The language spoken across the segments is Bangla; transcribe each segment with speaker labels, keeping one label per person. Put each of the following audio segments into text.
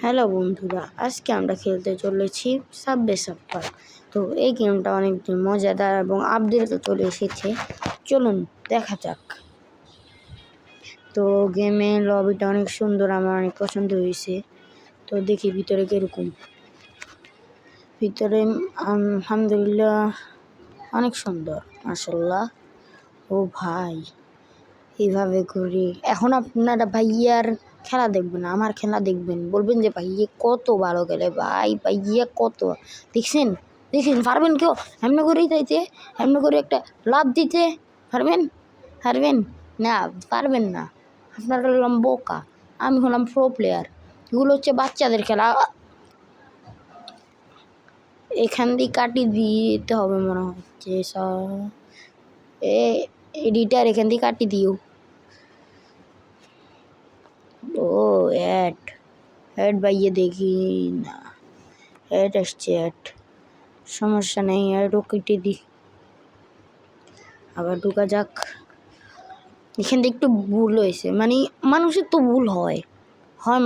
Speaker 1: হ্যালো বন্ধুরা, আজকে আমরা খেলতে চলেছি সাবওয়ে সার্ফার। তো এই গেমটা অনেক মজাদার এবং আপডেট চলে এসেছে। চলুন দেখা যাক। তো গেমের লবিটা অনেক সুন্দর, আমার অনেক পছন্দ হয়েছে। তো দেখি ভিতরে কীরকম। ভিতরে আলহামদুলিল্লাহ অনেক সুন্দর, মাশাআল্লাহ। ও ভাই, এইভাবে করি। এখন আপনারা ভাইয়ার খেলা দেখবেন, আমার খেলা দেখবেন, বলবেন যে ভাইয়া কত ভালো খেলে। ভাইয়া কত দেখছেন, পারবেন কেউ এমনি করেই যাইতে, এমনি করে একটা লাভ দিতে পারবেন না? পারবেন না। আপনারা হলাম বোকা, আমি হলাম প্রো প্লেয়ার। এগুলো হচ্ছে বাচ্চাদের খেলা। এখান দিয়ে কাটি দিতে হবে মনে হচ্ছে। এডিটার এখান দিয়ে কাটি দিও। ও অ্যাড বাইয়ে দেখি না, অ্যাড আসছে। সমস্যা নেই, অ্যাডও কেটে দিই। আবার ঢোকা যাক। এখান থেকে একটু ভুল হয়েছে, মানে মানুষের তো ভুল হয়,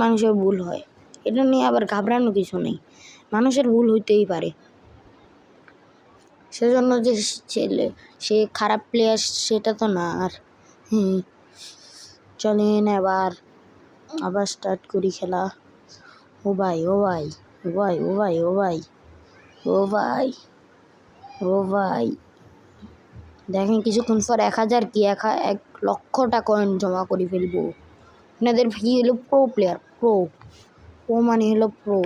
Speaker 1: মানুষের ভুল হয়। এটা নিয়ে আবার ঘাবড়ানো কিছু নেই, মানুষের ভুল হইতেই পারে। সেজন্য যে সে খারাপ প্লেয়ার সেটা তো না। আর চলেন আবার স্টার্ট করি খেলা। ও ভাই ও ভাই ও ভাই ও ভাই ও ভাই ও ভাই ও ভাই, দেখেন কিছুক্ষণ পর 1000 কি 1,00,000 কয়েন জমা করে ফেলবো। আপনাদের ভাই হলো প্রো প্লেয়ার, প্রো মানে হলো প্রো।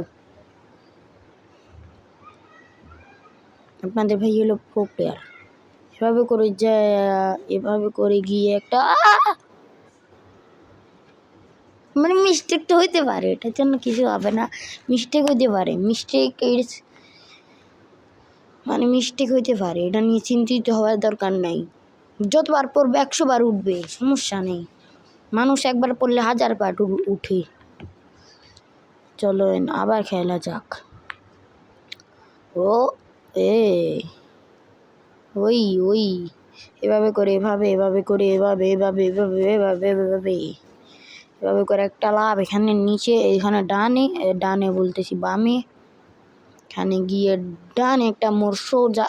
Speaker 1: আপনাদের ভাই হলো প্রো প্লেয়ার। এভাবে করে গিয়ে একটা মানে মিস্টেক তো হইতে পারে, এটার জন্য কিছু হবে না। মিস্টেক হইতে পারে, মিস্টেক হইতে পারে, এটা নিয়ে চিন্তিত হওয়ার দরকার নাই। যতবার পড়বে 100 বার উঠবে, সমস্যা নেই। মানুষ একবার পড়লে 1000 বার উঠে। চলো আবার খেলা যাক। ও ওই এভাবে করে এভাবে করে একটা লাভ। এখানে নিচে, এখানে ডানে বলতেছি বামে, এখানে গিয়ে ডানে একটা মোর সোজা।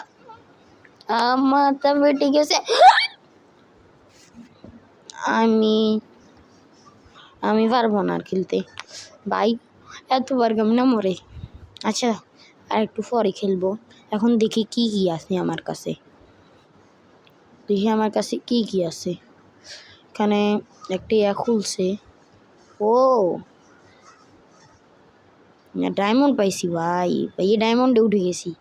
Speaker 1: আমার তবে ঠিক আছে, আমি পারবো না আর খেলতে ভাই, এতবার কেমন মরে। আচ্ছা, আর একটু পরে খেলবো। এখন দেখি কি আছে আমার কাছে, কি আছে। এখানে একটা খুলছে। ও ডায়মন্ড পাইছি ভাই, ডায়মন্ডে উঠে গেছি।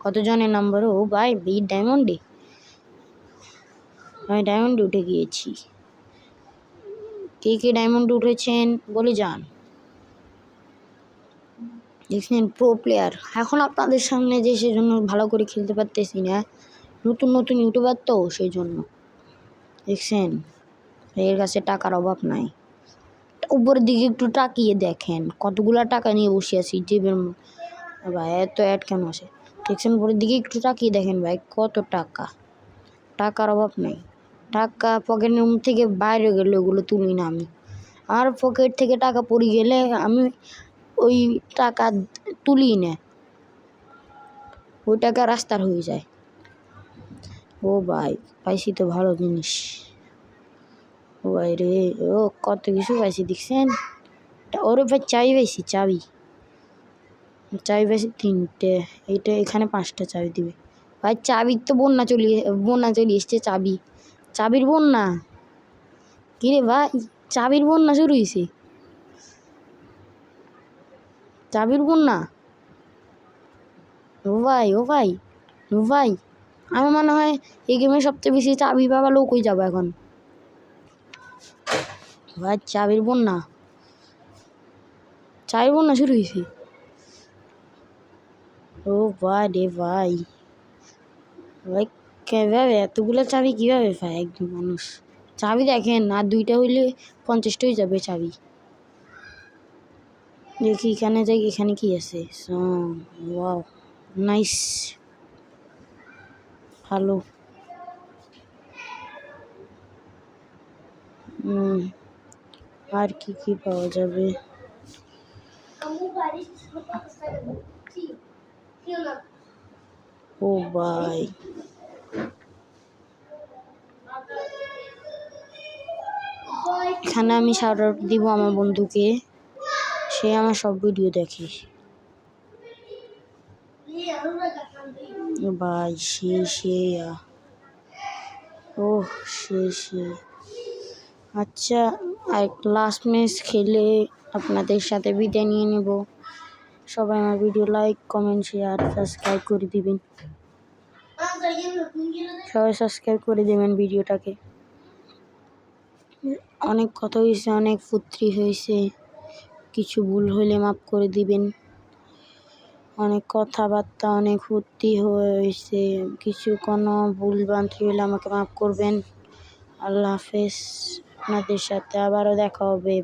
Speaker 1: কতজনের নাম্বার? ও ভাই ডায়মন্ডে উঠে গিয়েছি। কে ডায়মন্ডে উঠেছেন বলে যান। দেখছেন প্রো প্লেয়ার। এখন আপনাদের সামনে যে সেজন্য ভালো করে খেলতে পারতেছি না, নতুন ইউটিউবার তো সেই জন্য। দেখছেন এর কাছে টাকার অভাব নাই। উপরের দিকে একটু তাকিয়ে দেখেন, কতগুলা টাকা নিয়ে বসে আছি জেবের। ভাই এত অ্যাড কেন আসে? দেখছেন উপরের দিকে একটু তাকিয়ে দেখেন ভাই, কত টাকার অভাব নাই। টাকা পকেটের থেকে বাইরে গেলে ওগুলো তুলি না আমি। আর পকেট থেকে টাকা পড়ে গেলে আমি ওই টাকা তুলি না, ওই টাকা রাস্তার হয়ে যায়। ও ভাই পাইছি তো ভালো জিনিস। ও ভাই রে, ও কত কিছু পাইছি দেখছেন। ওরে ভাই চাবি পাইছি, চাবি 3টে। এইটা এখানে 5টা চাবি দিবে ভাই। চাবির তো বন্যা চলে এসছে। চাবির বন্যা। কিরে ভাই, চাবির বন্যা শুরু হয়েছে। চাবির বন্যা। ও ভাই আমি মনে হয় এই গেমে সবচেয়ে বেশি চাবি পাওয়া লোক হয়ে যাবো এখন ভাই। চাবির বন্যা শুরু হয়েছে। ও ভাই রে ভাই, কিভাবে এতগুলো চাবি কিভাবে পায় একজন মানুষ? চাবি দেখেন, আর 2টা হইলে 50টা হয়ে যাবে চাবি। দেখি এখানে যাই, এখানে কি আছে? ওয়াও নাইস, ভালো। আর কি পাওয়া যাবে? ও ভাই, এখানে আমি শাউট আউট দিব আমার বন্ধুকে, সে আমার সব ভিডিও দেখে। ভাই সে ও সে আচ্ছা, আর লাস্ট ম্যাচ খেলে আপনাদের সাথে বিদায় নিয়ে নেব। সবাই আমার video like, comment, share, subscribe করে দিবেন। সবাই সাবস্ক্রাইব করে দেবেন ভিডিওটাকে। অনেক কথা হয়েছে, অনেক ফুর্তি হয়েছে, কিছু ভুল হইলে মাফ করে দিবেন। অনেক কথাবার্তা, অনেক ফুর্তি হয়েছে, কিছু কোনো ভুল ভ্রান্তি হলে আমাকে মাফ করবেন। আল্লাহ হাফেজ। আপনাদের সাথে আবারও দেখা হবে।